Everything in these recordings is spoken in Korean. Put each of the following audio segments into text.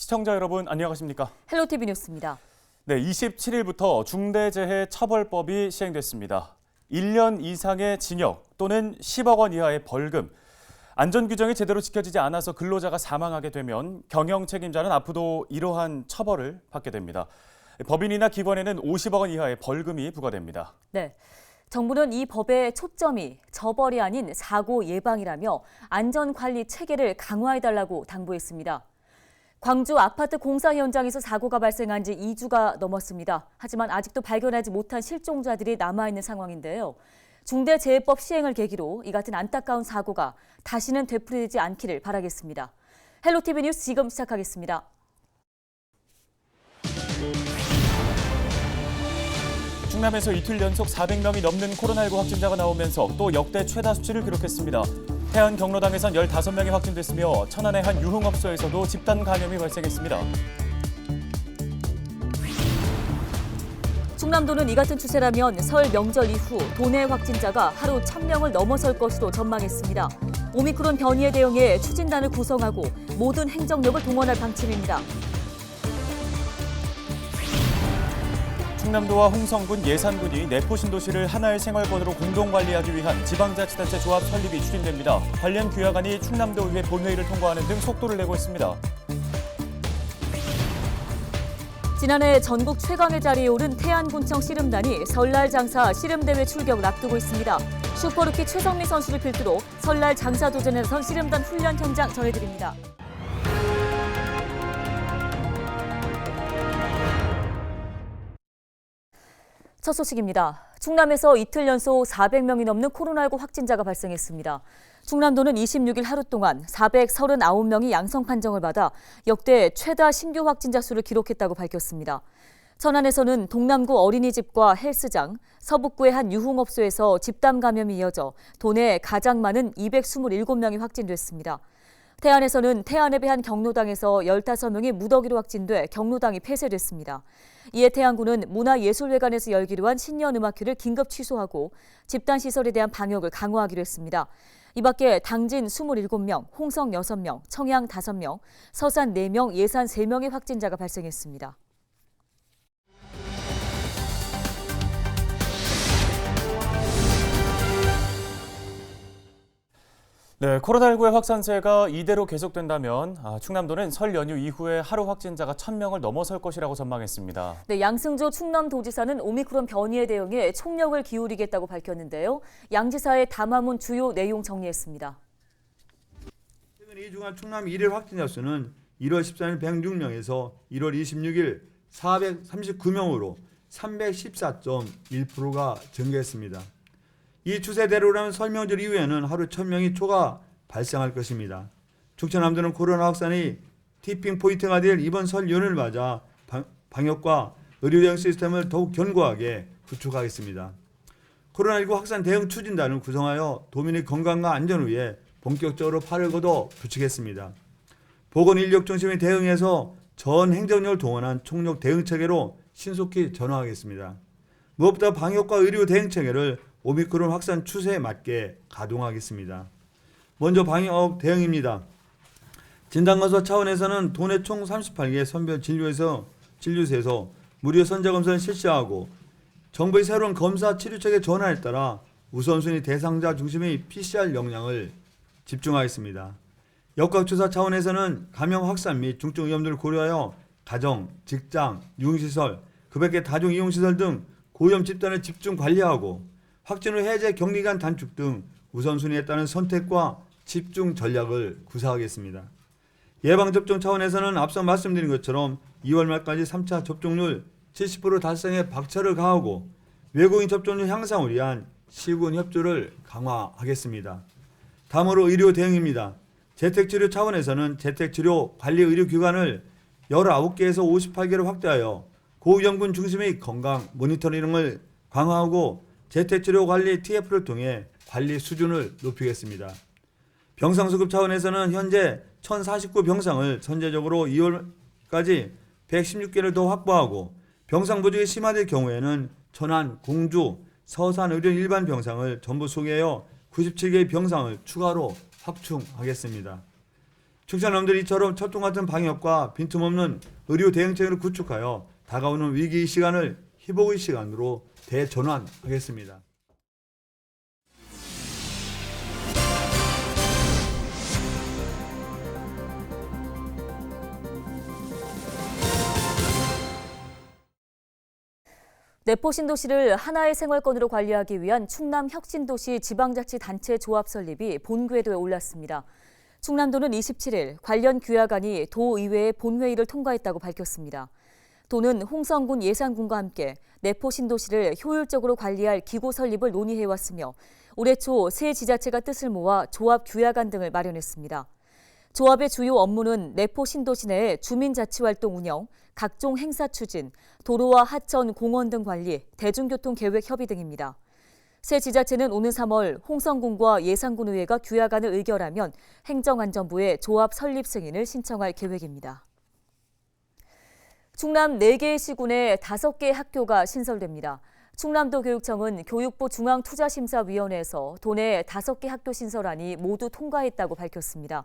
시청자 여러분 안녕하십니까? 헬로티비 뉴스입니다. 네, 27일부터 중대재해처벌법이 시행됐습니다. 1년 이상의 징역 또는 10억 원 이하의 벌금, 안전규정이 제대로 지켜지지 않아서 근로자가 사망하게 되면 경영 책임자는 앞으로도 이러한 처벌을 받게 됩니다. 법인이나 기관에는 50억 원 이하의 벌금이 부과됩니다. 네, 정부는 이 법의 초점이 처벌이 아닌 사고 예방이라며 안전관리 체계를 강화해달라고 당부했습니다. 광주 아파트 공사 현장에서 사고가 발생한 지 2주가 넘었습니다. 하지만 아직도 발견하지 못한 실종자들이 남아있는 상황인데요. 중대재해법 시행을 계기로 이 같은 안타까운 사고가 다시는 되풀이되지 않기를 바라겠습니다. 헬로티비 뉴스 지금 시작하겠습니다. 충남에서 이틀 연속 400명이 넘는 코로나19 확진자가 나오면서 또 역대 최다 수치를 기록했습니다. 태안 경로당에선 15명이 확진됐으며 천안의 한 유흥업소에서도 집단 감염이 발생했습니다. 충남도는 이 같은 추세라면 설 명절 이후 도내 확진자가 하루 1,000명을 넘어설 것으로 전망했습니다. 오미크론 변이에 대응해 추진단을 구성하고 모든 행정력을 동원할 방침입니다. 충남도와 홍성군, 예산군이 내포 신도시를 하나의 생활권으로 공동 관리하기 위한 지방자치단체 조합 설립이 추진됩니다. 관련 규약안이 충남도의회 본회의를 통과하는 등 속도를 내고 있습니다. 지난해 전국 최강의 자리에 오른 태안군청 씨름단이 설날 장사 씨름대회 출격 앞두고 있습니다. 슈퍼루키 최성민 선수를 필두로 설날 장사 도전에 나선 씨름단 훈련 현장 전해드립니다. 첫 소식입니다. 충남에서 이틀 연속 400명이 넘는 코로나19 확진자가 발생했습니다. 충남도는 26일 하루 동안 439명이 양성 판정을 받아 역대 최다 신규 확진자 수를 기록했다고 밝혔습니다. 천안에서는 동남구 어린이집과 헬스장, 서북구의 한 유흥업소에서 집단 감염이 이어져 도내 가장 많은 227명이 확진됐습니다. 태안에서는 태안에 배한 경로당에서 15명이 무더기로 확진돼 경로당이 폐쇄됐습니다. 이에 태안군은 문화예술회관에서 열기로 한 신년음악회를 긴급 취소하고 집단시설에 대한 방역을 강화하기로 했습니다. 이 밖에 당진 27명, 홍성 6명, 청양 5명, 서산 4명, 예산 3명의 확진자가 발생했습니다. 네, 코로나19의 확산세가 이대로 계속된다면 충남도는 설 연휴 이후에 하루 확진자가 1,000명을 넘어설 것이라고 전망했습니다. 네, 양승조 충남도지사는 오미크론 변이에 대응해 총력을 기울이겠다고 밝혔는데요. 양 지사의 담화문 주요 내용 정리했습니다. 최근 2주간 충남 1일 확진자 수는 1월 13일 106명에서 1월 26일 439명으로 314.1%가 증가했습니다. 이 추세대로라면 설 명절 이후에는 하루 1,000명이 초과 발생할 것입니다. 충청남도는 코로나 확산이 티핑 포인트가 될 이번 설 연휴를 맞아 방역과 의료 대응 시스템을 더욱 견고하게 구축하겠습니다. 코로나19 확산 대응 추진단을 구성하여 도민의 건강과 안전을 위해 본격적으로 팔을 걷어 붙이겠습니다. 보건인력 중심의 대응에서 전 행정력을 동원한 총력 대응 체계로 신속히 전환하겠습니다. 무엇보다 방역과 의료 대응 체계를 오미크론 확산 추세에 맞게 가동하겠습니다. 먼저 방역 대응입니다. 진단검사 차원에서는 도내 총 38개 선별 진료소에서 무료 선자검사를 실시하고 정부의 새로운 검사 치료체계 전환에 따라 우선순위 대상자 중심의 PCR 역량을 집중하겠습니다. 역학조사 차원에서는 감염 확산 및 중증 위험들을 고려하여 가정, 직장, 유흥시설, 그 밖의 다중이용시설 등 고위험 집단을 집중 관리하고 확진 후 해제 격리기간 단축 등 우선순위에 따른 선택과 집중 전략을 구사하겠습니다. 예방접종 차원에서는 앞서 말씀드린 것처럼 2월 말까지 3차 접종률 70% 달성에 박차를 가하고 외국인 접종률 향상을 위한 시군 협조를 강화하겠습니다. 다음으로 의료 대응입니다. 재택치료 차원에서는 재택치료 관리 의료기관을 19개에서 58개로 확대하여 고위험군 중심의 건강 모니터링을 강화하고 재택치료 관리 TF를 통해 관리 수준을 높이겠습니다. 병상 수급 차원에서는 현재 1,049병상을 선제적으로 2월까지 116개를 더 확보하고 병상 부족이 심화될 경우에는 천안, 공주, 서산 의료인 일반 병상을 전부 소개하여 97개의 병상을 추가로 확충하겠습니다. 충청남들이 이처럼 철통 같은 방역과 빈틈없는 의료 대응책을 구축하여 다가오는 위기 시간을 희복의 시간으로 대전환하겠습니다. 내포 신도시를 하나의 생활권으로 관리하기 위한 충남 혁신도시 지방자치단체 조합 설립이 본궤도에 올랐습니다. 충남도는 27일 관련 규약안이 도의회의 본회의를 통과했다고 밝혔습니다. 도는 홍성군 예산군과 함께 내포 신도시를 효율적으로 관리할 기구 설립을 논의해왔으며 올해 초 세 지자체가 뜻을 모아 조합 규약안 등을 마련했습니다. 조합의 주요 업무는 내포 신도시 내의 주민자치활동 운영, 각종 행사 추진, 도로와 하천, 공원 등 관리, 대중교통 계획 협의 등입니다. 새 지자체는 오는 3월 홍성군과 예산군의회가 규약안을 의결하면 행정안전부에 조합 설립 승인을 신청할 계획입니다. 충남 4개의 시군에 5개의 학교가 신설됩니다. 충남도 교육청은 교육부 중앙투자심사위원회에서 도내 5개 학교 신설안이 모두 통과했다고 밝혔습니다.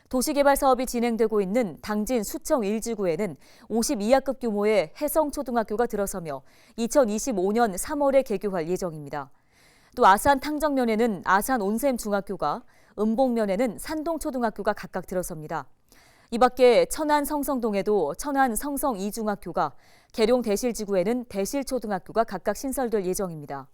도시개발 사업이 진행되고 있는 당진 수청 1지구에는 52학급 규모의 해성초등학교가 들어서며 2025년 3월에 개교할 예정입니다. 또 아산 탕정면에는 아산 온샘중학교가, 음봉면에는 산동초등학교가 각각 들어섭니다. 이 밖에 천안 성성동에도 천안 성성 2중학교가, 계룡 대실지구에는 대실초등학교가 각각 신설될 예정입니다.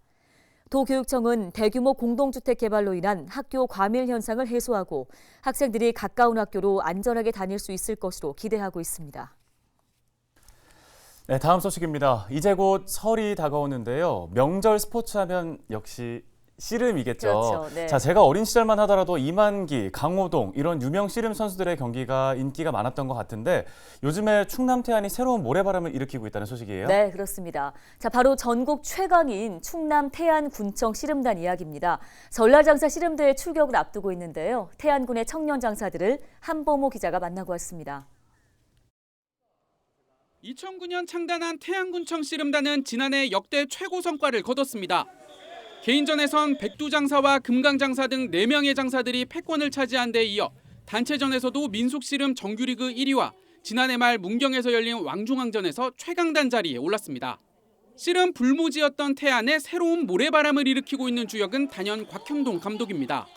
도교육청은 대규모 공동주택 개발로 인한 학교 과밀 현상을 해소하고 학생들이 가까운 학교로 안전하게 다닐 수 있을 것으로 기대하고 있습니다. 네, 다음 소식입니다. 이제 곧 설이 다가오는데요. 명절 스포츠하면 역시 씨름이겠죠. 그렇죠. 네. 자, 제가 어린 시절만 하더라도 이만기, 강호동 이런 유명 씨름 선수들의 경기가 인기가 많았던 것 같은데 요즘에 충남 태안이 새로운 모래바람을 일으키고 있다는 소식이에요. 네, 그렇습니다. 자, 바로 전국 최강인 충남 태안군청 씨름단 이야기입니다. 설날 장사 씨름대회 출격을 앞두고 있는데요. 태안군의 청년 장사들을 한보모 기자가 만나고 왔습니다. 2009년 창단한 태안군청 씨름단은 지난해 역대 최고 성과를 거뒀습니다. 개인전에선 백두장사와 금강장사 등 4명의 장사들이 패권을 차지한 데 이어 단체전에서도 민속씨름 정규리그 1위와 지난해 말 문경에서 열린 왕중왕전에서 최강단 자리에 올랐습니다. 씨름 불모지였던 태안에 새로운 모래바람을 일으키고 있는 주역은 단연 곽형동 감독입니다.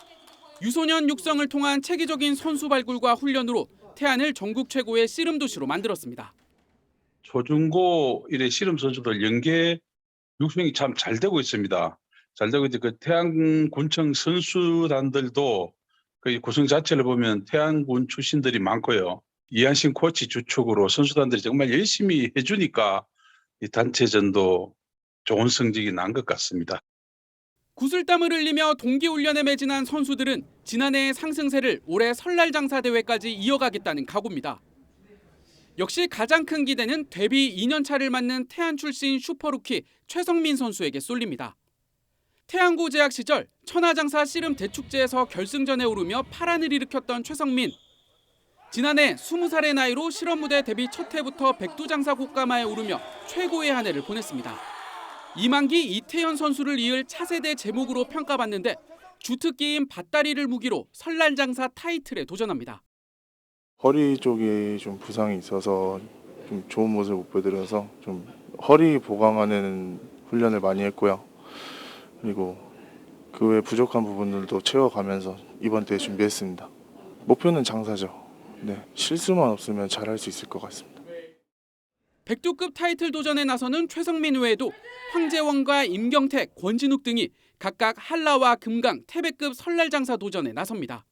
유소년 육성을 통한 체계적인 선수 발굴과 훈련으로 태안을 전국 최고의 씨름 도시로 만들었습니다. 초중고 일의 씨름 선수들 연계 육성이 참 잘 되고 있습니다. 잘 되고 이제 그 태안군청 선수단들도 그 구성 자체를 보면 태안군 출신들이 많고요. 이한신 코치 주축으로 선수단들이 정말 열심히 해주니까 이 단체전도 좋은 성적이 난 것 같습니다. 구슬땀을 흘리며 동계훈련에 매진한 선수들은 지난해의 상승세를 올해 설날 장사 대회까지 이어가겠다는 각오입니다. 역시 가장 큰 기대는 데뷔 2년 차를 맞는 태안 출신 슈퍼루키 최성민 선수에게 쏠립니다. 태안고 재학 시절 천하장사 씨름 대축제에서 결승전에 오르며 파란을 일으켰던 최성민. 지난해 20살의 나이로 실업 무대 데뷔 첫 해부터 백두장사 꽃가마에 오르며 최고의 한 해를 보냈습니다. 이만기, 이태현 선수를 이을 차세대 제목으로 평가받는데 주특기인 밧다리를 무기로 설날 장사 타이틀에 도전합니다. 허리 쪽에 좀 부상이 있어서 좀 좋은 모습을 못 보여드려서 좀 허리 보강하는 훈련을 많이 했고요. 그리고 그 외 부족한 부분들도 채워가면서 이번 대회 준비했습니다. 목표는 장사죠. 네, 실수만 없으면 잘할 수 있을 것 같습니다. 백두급 타이틀 도전에 나서는 최성민 외에도 황재원과 임경택, 권진욱 등이 각각 한라와 금강, 태백급 설날 장사 도전에 나섭니다.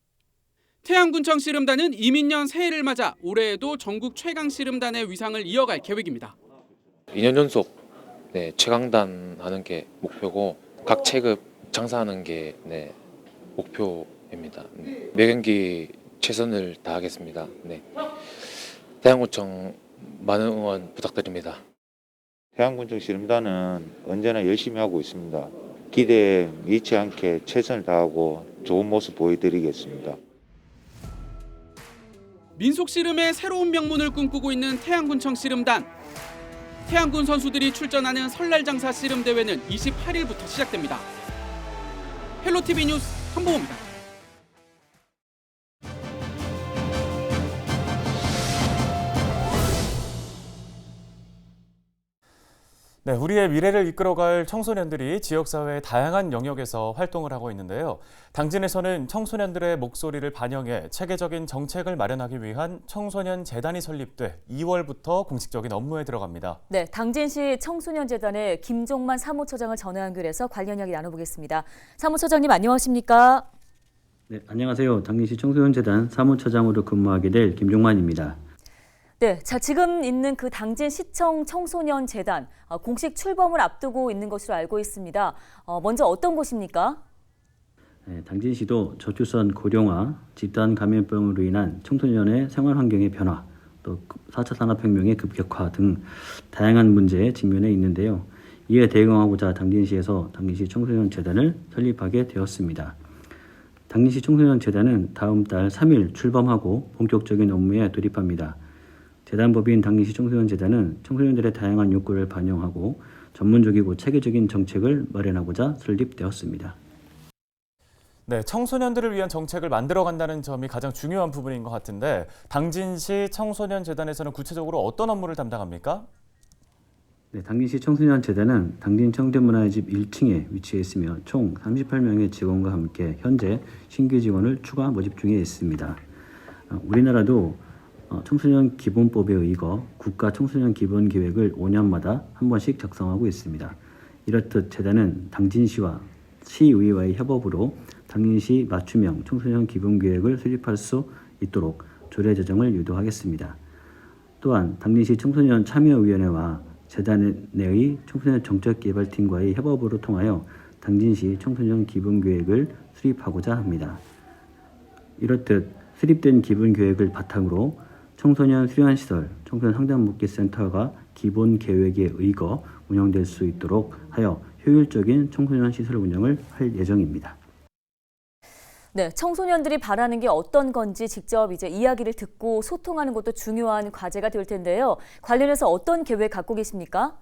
태안군청 씨름단은 이민년 새해를 맞아 올해에도 전국 최강 씨름단의 위상을 이어갈 계획입니다. 2년 연속 최강단 하는 게 목표고 각 체급 장사하는 게 목표입니다. 매 경기 최선을 다하겠습니다. 태안군청 많은 응원 부탁드립니다. 태안군청 씨름단은 언제나 열심히 하고 있습니다. 기대에 미치 않게 최선을 다하고 좋은 모습 보여드리겠습니다. 민속 씨름의 새로운 명문을 꿈꾸고 있는 태안군청 씨름단. 태안군 선수들이 출전하는 설날 장사 씨름 대회는 28일부터 시작됩니다. 헬로티비 뉴스 한보호입니다. 네, 우리의 미래를 이끌어갈 청소년들이 지역사회의 다양한 영역에서 활동을 하고 있는데요. 당진에서는 청소년들의 목소리를 반영해 체계적인 정책을 마련하기 위한 청소년 재단이 설립돼 2월부터 공식적인 업무에 들어갑니다. 네, 당진시 청소년재단의 김종만 사무처장을 전화 연결해서 관련 이야기 나눠보겠습니다. 사무처장님 안녕하십니까? 네, 안녕하세요. 당진시 청소년재단 사무처장으로 근무하게 될 김종만입니다. 네, 자 지금 있는 그 당진시청 청소년재단 공식 출범을 앞두고 있는 것으로 알고 있습니다. 먼저 어떤 곳입니까? 네, 당진시도 저출산 고령화, 집단 감염병으로 인한 청소년의 생활 환경의 변화, 또 4차 산업혁명의 급격화 등 다양한 문제에 직면해 있는데요. 이에 대응하고자 당진시에서 당진시 청소년재단을 설립하게 되었습니다. 당진시 청소년재단은 다음 달 3일 출범하고 본격적인 업무에 돌입합니다. 재단법인 당진시 청소년재단은 청소년들의 다양한 욕구를 반영하고 전문적이고 체계적인 정책을 마련하고자 설립되었습니다. 네, 청소년들을 위한 정책을 만들어간다는 점이 가장 중요한 부분인 것 같은데 당진시 청소년재단에서는 구체적으로 어떤 업무를 담당합니까? 네, 당진시 청소년재단은 당진 청대문화의 집 1층에 위치해 있으며 총 38명의 직원과 함께 현재 신규 직원을 추가 모집 중에 있습니다. 우리나라도 청소년 기본법에 의거 국가 청소년 기본 계획을 5년마다 한 번씩 작성하고 있습니다. 이렇듯 재단은 당진시와 시의회와의 협업으로 당진시 맞춤형 청소년 기본 계획을 수립할 수 있도록 조례 제정을 유도하겠습니다. 또한 당진시 청소년 참여위원회와 재단 내의 청소년 정책개발팀과의 협업으로 통하여 당진시 청소년 기본 계획을 수립하고자 합니다. 이렇듯 수립된 기본 계획을 바탕으로 청소년 수련시설, 청소년 상담복지센터가 기본 계획에 의거 운영될 수 있도록 하여 효율적인 청소년 시설 운영을 할 예정입니다. 네, 청소년들이 바라는 게 어떤 건지 직접 이제 이야기를 듣고 소통하는 것도 중요한 과제가 될 텐데요. 관련해서 어떤 계획 갖고 계십니까?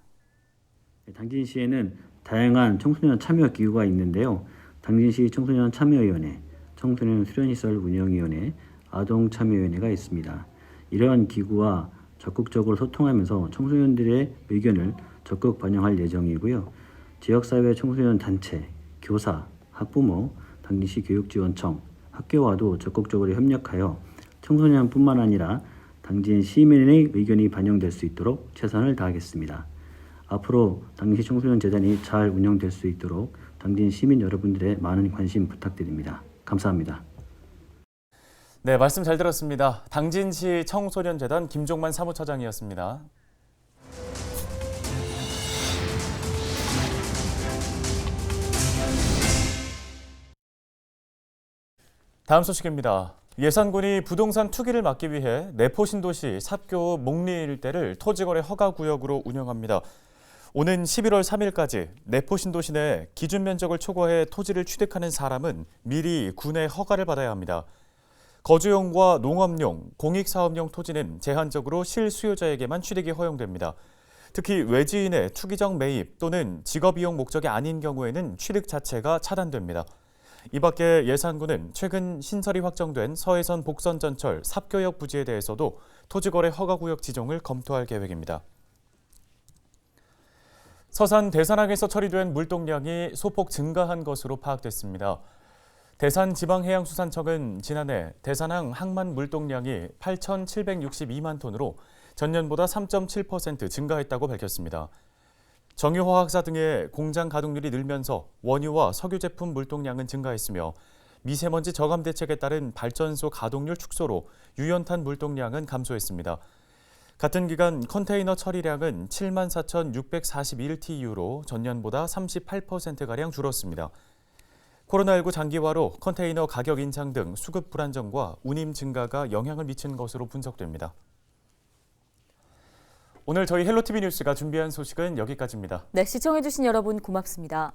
당진시에는 다양한 청소년 참여 기구가 있는데요. 당진시 청소년 참여위원회, 청소년 수련시설 운영위원회, 아동참여위원회가 있습니다. 이러한 기구와 적극적으로 소통하면서 청소년들의 의견을 적극 반영할 예정이고요. 지역사회 청소년 단체, 교사, 학부모, 당진시 교육지원청, 학교와도 적극적으로 협력하여 청소년뿐만 아니라 당진 시민의 의견이 반영될 수 있도록 최선을 다하겠습니다. 앞으로 당진시 청소년재단이 잘 운영될 수 있도록 당진 시민 여러분들의 많은 관심 부탁드립니다. 감사합니다. 네, 말씀 잘 들었습니다. 당진시 청소년재단 김종만 사무처장이었습니다. 다음 소식입니다. 예산군이 부동산 투기를 막기 위해 내포신도시 삽교 목리 일대를 토지거래 허가구역으로 운영합니다. 오는 11월 3일까지 내포신도시 내 기준 면적을 초과해 토지를 취득하는 사람은 미리 군의 허가를 받아야 합니다. 거주용과 농업용, 공익사업용 토지는 제한적으로 실수요자에게만 취득이 허용됩니다. 특히 외지인의 투기적 매입 또는 직업이용 목적이 아닌 경우에는 취득 자체가 차단됩니다. 이 밖에 예산군은 최근 신설이 확정된 서해선 복선전철 삽교역 부지에 대해서도 토지거래 허가구역 지정을 검토할 계획입니다. 서산 대산항에서 처리된 물동량이 소폭 증가한 것으로 파악됐습니다. 대산지방해양수산청은 지난해 대산항 항만 물동량이 8,762만 톤으로 전년보다 3.7% 증가했다고 밝혔습니다. 정유화학사 등의 공장 가동률이 늘면서 원유와 석유 제품 물동량은 증가했으며 미세먼지 저감 대책에 따른 발전소 가동률 축소로 유연탄 물동량은 감소했습니다. 같은 기간 컨테이너 처리량은 74,641TU로 전년보다 38%가량 줄었습니다. 코로나19 장기화로 컨테이너 가격 인상 등 수급 불안정과 운임 증가가 영향을 미친 것으로 분석됩니다. 오늘 저희 헬로티비 뉴스가 준비한 소식은 여기까지입니다. 네, 시청해주신 여러분 고맙습니다.